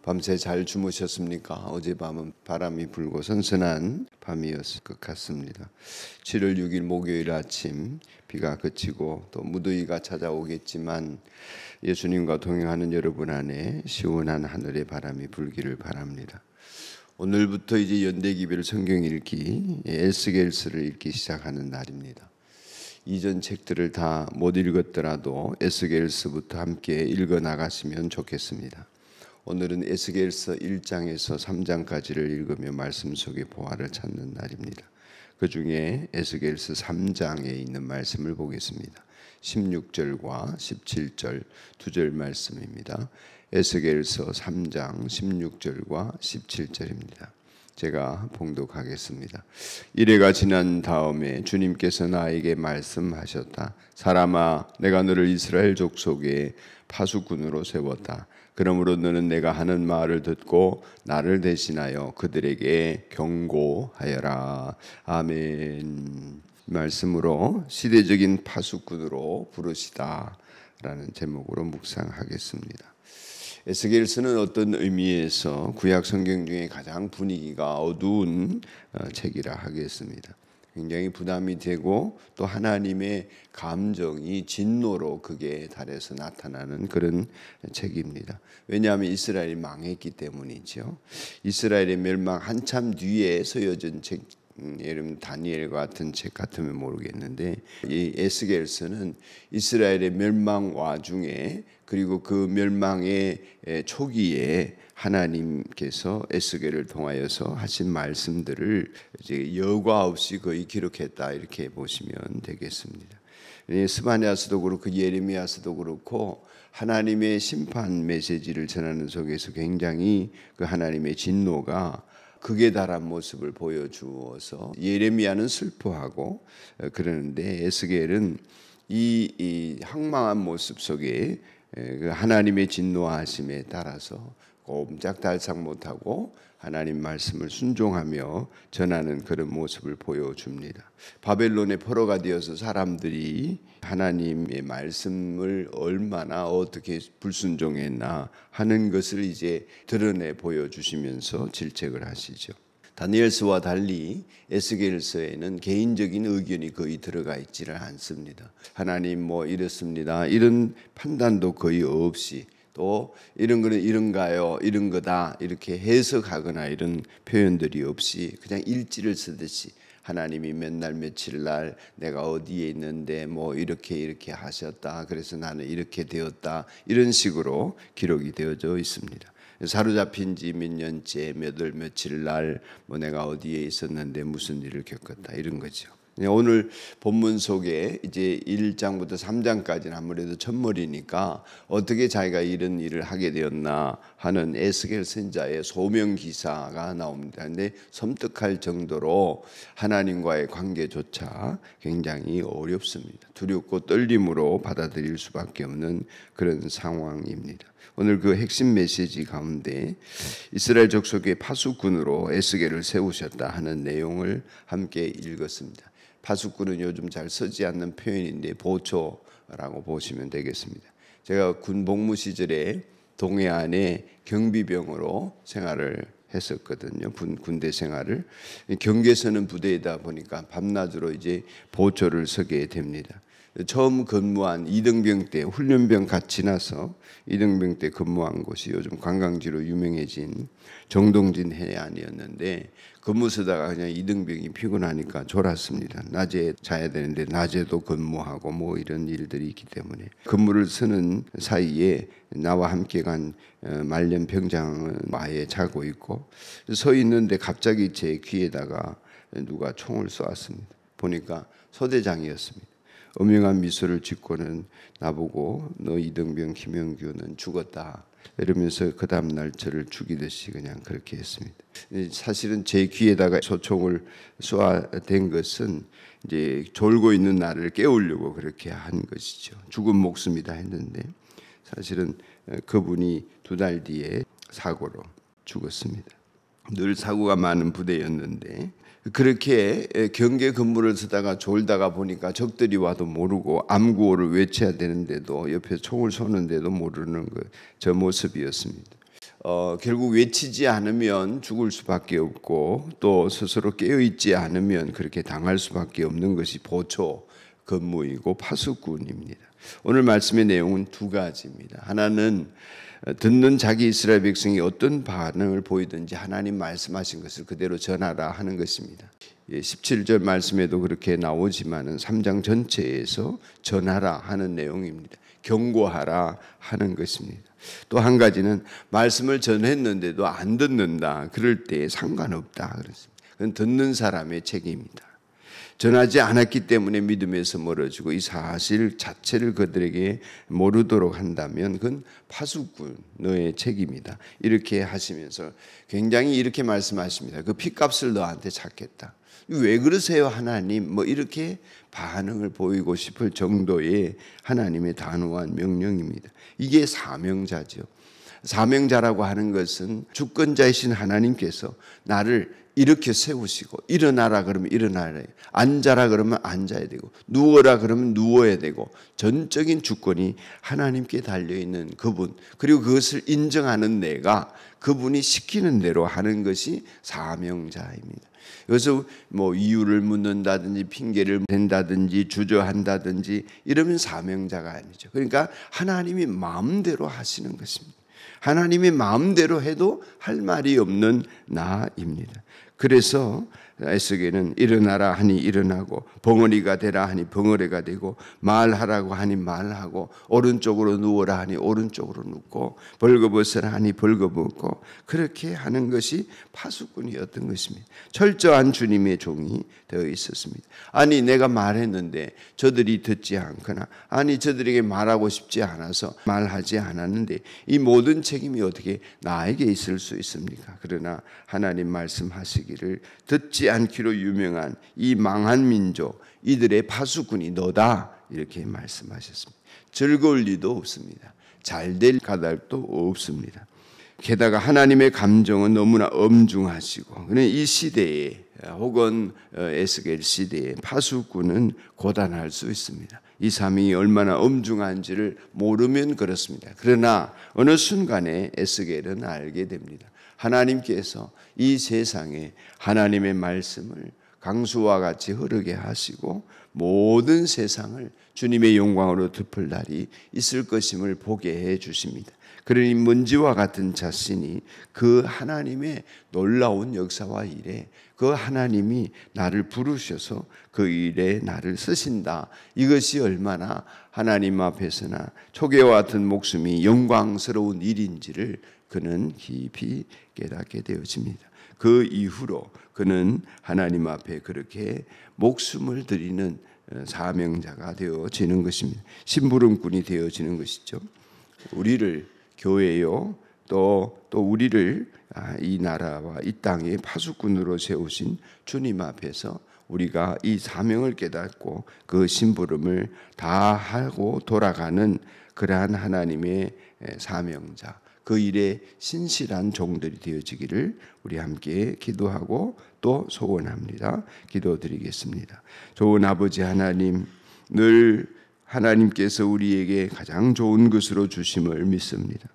밤새 잘 주무셨습니까? 어젯밤은 바람이 불고 선선한 밤이었을 것 같습니다. 7월 6일 목요일 아침 비가 그치고 또 무더위가 찾아오겠지만 예수님과 동행하는 여러분 안에 시원한 하늘의 바람이 불기를 바랍니다. 오늘부터 이제 연대기별 성경 읽기 에스겔서를 읽기 시작하는 날입니다. 이전 책들을 다 못 읽었더라도 에스겔서부터 함께 읽어 나갔으면 좋겠습니다. 오늘은 에스겔서 1장에서 3장까지를 읽으며 말씀 속의 보화를 찾는 날입니다. 그 중에 에스겔서 3장에 있는 말씀을 보겠습니다. 16절과 17절 두 절 말씀입니다. 에스겔서 3장 16절과 17절입니다. 제가 봉독하겠습니다. 이래가 지난 다음에 주님께서 나에게 말씀하셨다. 사람아, 내가 너를 이스라엘 족속의 파수꾼으로 세웠다. 그러므로 너는 내가 하는 말을 듣고 나를 대신하여 그들에게 경고하여라. 아멘. 말씀으로 시대적인 파수꾼으로 부르시다 라는 제목으로 묵상하겠습니다. 에스겔서는 어떤 의미에서 구약 성경 중에 가장 분위기가 어두운 책이라 하겠습니다. 굉장히 부담이 되고 또 하나님의 감정이 진노로 극에 달해서 나타나는 그런 책입니다. 왜냐하면 이스라엘이 망했기 때문이죠. 이스라엘의 멸망 한참 뒤에 서여진 책, 예를 다니엘 같은 책 같으면 모르겠는데 이 에스겔서는 이스라엘의 멸망 와중에 그리고 그 멸망의 초기에 하나님께서 에스겔을 통하여서 하신 말씀들을 이제 여과 없이 거의 기록했다 이렇게 보시면 되겠습니다. 스바냐서도 그렇고 예레미야서도 그렇고 하나님의 심판 메시지를 전하는 속에서 굉장히 그 하나님의 진노가 극에 달한 모습을 보여주어서 예레미야는 슬퍼하고 그러는데 에스겔은 이 황망한 모습 속에 하나님의 진노하심에 따라서 꼼짝달싹 못하고 하나님 말씀을 순종하며 전하는 그런 모습을 보여줍니다. 바벨론의 포로가 되어서 사람들이 하나님의 말씀을 얼마나 어떻게 불순종했나 하는 것을 이제 드러내 보여주시면서 질책을 하시죠. 다니엘서와 달리 에스겔서에는 개인적인 의견이 거의 들어가 있지를 않습니다. 하나님 뭐 이렇습니다 이런 판단도 거의 없이 또 이런 거는 이런가요 이런 거다 이렇게 해석하거나 이런 표현들이 없이 그냥 일지를 쓰듯이 하나님이 몇 날 며칠 날 내가 어디에 있는데 뭐 이렇게 하셨다 그래서 나는 이렇게 되었다 이런 식으로 기록이 되어져 있습니다. 사로잡힌 지 몇 년째 몇 월 며칠 날 뭐 내가 어디에 있었는데 무슨 일을 겪었다 이런 거죠. 오늘 본문 속에 이제 1장부터 3장까지는 아무래도 첫머리니까 어떻게 자기가 이런 일을 하게 되었나 하는 에스겔 선지자의 소명 기사가 나옵니다. 그런데 섬뜩할 정도로 하나님과의 관계조차 굉장히 어렵습니다. 두렵고 떨림으로 받아들일 수밖에 없는 그런 상황입니다. 오늘 그 핵심 메시지 가운데 이스라엘 족속의 파수꾼으로 에스겔을 세우셨다 하는 내용을 함께 읽었습니다. 파수꾼은 요즘 잘 쓰지 않는 표현인데 보초라고 보시면 되겠습니다. 제가 군 복무 시절에 동해안에 경비병으로 생활을 했었거든요. 군대 생활을 경계서는 부대이다 보니까 밤낮으로 이제 보초를 서게 됩니다. 처음 근무한 이등병 때 훈련병 갓 지나서 이등병 때 근무한 곳이 요즘 관광지로 유명해진 정동진 해안이었는데 근무 서다가 그냥 이등병이 피곤하니까 졸았습니다. 낮에 자야 되는데 낮에도 근무하고 뭐 이런 일들이 있기 때문에 근무를 서는 사이에 나와 함께 간 말년 병장은 아예 자고 있고 서 있는데 갑자기 제 귀에다가 누가 총을 쏘았습니다. 보니까 소대장이었습니다. 음흉한 미소를 짓고는 나보고 너 이등병 김영규는 죽었다 이러면서 그 다음날 저를 죽이듯이 그냥 그렇게 했습니다. 사실은 제 귀에다가 소총을 쏘아댄 것은 이제 졸고 있는 나를 깨우려고 그렇게 한 것이죠. 죽은 목숨이다 했는데 사실은 그분이 2달 뒤에 사고로 죽었습니다. 늘 사고가 많은 부대였는데 그렇게 경계 근무를 서다가 졸다가 보니까 적들이 와도 모르고 암구호를 외쳐야 되는데도 옆에 총을 쏘는데도 모르는 저 모습이었습니다. 결국 외치지 않으면 죽을 수밖에 없고 또 스스로 깨어있지 않으면 그렇게 당할 수밖에 없는 것이 보초 근무이고 파수꾼입니다. 오늘 말씀의 내용은 두 가지입니다. 하나는 듣는 자기 이스라엘 백성이 어떤 반응을 보이든지 하나님 말씀하신 것을 그대로 전하라 하는 것입니다. 17절 말씀에도 그렇게 나오지만은 3장 전체에서 전하라 하는 내용입니다. 경고하라 하는 것입니다. 또 한 가지는 말씀을 전했는데도 안 듣는다. 그럴 때 상관없다. 그렇습니다. 그건 듣는 사람의 책임이다. 전하지 않았기 때문에 믿음에서 멀어지고 이 사실 자체를 그들에게 모르도록 한다면 그건 파수꾼 너의 책임이다. 이렇게 하시면서 굉장히 이렇게 말씀하십니다. 그 핏값을 너한테 찾겠다. 왜 그러세요 하나님? 뭐 이렇게 반응을 보이고 싶을 정도의 하나님의 단호한 명령입니다. 이게 사명자죠. 사명자라고 하는 것은 주권자이신 하나님께서 나를 이렇게 세우시고 일어나라 그러면 일어나야 되고 앉아라 그러면 앉아야 되고 누워라 그러면 누워야 되고 전적인 주권이 하나님께 달려있는 그분, 그리고 그것을 인정하는 내가 그분이 시키는 대로 하는 것이 사명자입니다. 그래서 뭐 이유를 묻는다든지 핑계를 댄다든지 주저한다든지 이러면 사명자가 아니죠. 그러니까 하나님이 마음대로 하시는 것입니다. 하나님이 마음대로 해도 할 말이 없는 나입니다. 그래서 에스겔은 일어나라 하니 일어나고 벙어리가 되라 하니 벙어리가 되고 말하라고 하니 말하고 오른쪽으로 누워라 하니 오른쪽으로 눕고 벌거벗으라 하니 벌거벗고 그렇게 하는 것이 파수꾼이었던 것입니다. 철저한 주님의 종이 되어 있었습니다. 아니 내가 말했는데 저들이 듣지 않거나 아니 저들에게 말하고 싶지 않아서 말하지 않았는데 이 모든 책임이 어떻게 나에게 있을 수 있습니까? 그러나 하나님 말씀하시기를 듣지 않기로 유명한 이 망한 민족 이들의 파수꾼이 너다 이렇게 말씀하셨습니다. 즐거울 리도 없습니다. 잘될 까닭도 없습니다. 게다가 하나님의 감정은 너무나 엄중하시고 이 시대에 혹은 에스겔 시대에 파수꾼은 고단할 수 있습니다. 이 사명이 얼마나 엄중한지를 모르면 그렇습니다. 그러나 어느 순간에 에스겔은 알게 됩니다. 하나님께서 이 세상에 하나님의 말씀을 강수와 같이 흐르게 하시고 모든 세상을 주님의 영광으로 덮을 날이 있을 것임을 보게 해 주십니다. 그러니 먼지와 같은 자신이 그 하나님의 놀라운 역사와 일에 그 하나님이 나를 부르셔서 그 일에 나를 쓰신다. 이것이 얼마나 하나님 앞에서나 초계와 같은 목숨이 영광스러운 일인지를 그는 깊이 깨닫게 되어집니다. 그 이후로 그는 하나님 앞에 그렇게 목숨을 드리는 사명자가 되어지는 것입니다. 심부름꾼이 되어지는 것이죠. 우리를 교회요 또 우리를 이 나라와 이 땅의 파수꾼으로 세우신 주님 앞에서 우리가 이 사명을 깨닫고 그 심부름을 다 하고 돌아가는 그러한 하나님의 사명자, 그 일에 신실한 종들이 되어지기를 우리 함께 기도하고 또 소원합니다. 기도드리겠습니다. 좋은 아버지 하나님, 늘 하나님께서 우리에게 가장 좋은 것으로 주심을 믿습니다.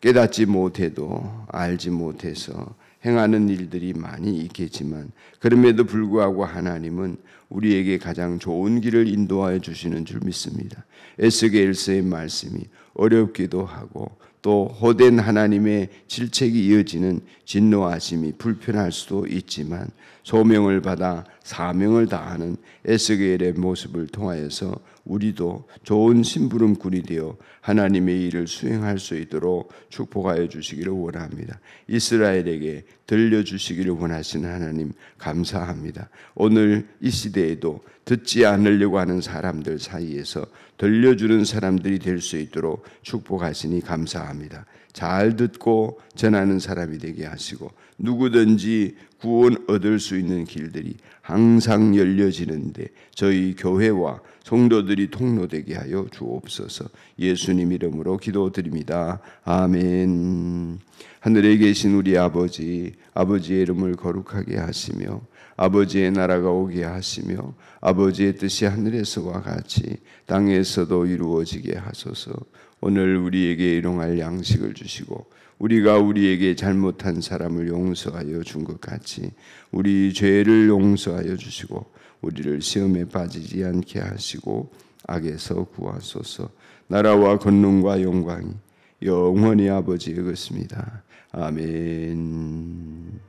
깨닫지 못해도 알지 못해서 행하는 일들이 많이 있겠지만 그럼에도 불구하고 하나님은 우리에게 가장 좋은 길을 인도하여 주시는 줄 믿습니다. 에스겔서의 말씀이 어렵기도 하고 또 호된 하나님의 질책이 이어지는 진노하심이 불편할 수도 있지만 소명을 받아 사명을 다하는 에스겔의 모습을 통하여서 우리도 좋은 심부름꾼이 되어 하나님의 일을 수행할 수 있도록 축복하여 주시기를 원합니다. 이스라엘에게 들려주시기를 원하시는 하나님 감사합니다. 오늘 이 시대에도 듣지 않으려고 하는 사람들 사이에서 들려주는 사람들이 될 수 있도록 축복하시니 감사합니다. 잘 듣고 전하는 사람이 되게 하시고 누구든지 구원 얻을 수 있는 길들이 항상 열려지는데 저희 교회와 성도들이 통로되게 하여 주옵소서. 예수님 이름으로 기도드립니다. 아멘. 하늘에 계신 우리 아버지, 아버지의 이름을 거룩하게 하시며 아버지의 나라가 오게 하시며 아버지의 뜻이 하늘에서와 같이 땅에서도 이루어지게 하소서. 오늘 우리에게 일용할 양식을 주시고 우리가 우리에게 잘못한 사람을 용서하여 준 것 같이 우리 죄를 용서하여 주시고 우리를 시험에 빠지지 않게 하시고 악에서 구하소서. 나라와 권능과 영광이 영원히 아버지의 것입니다. 아멘.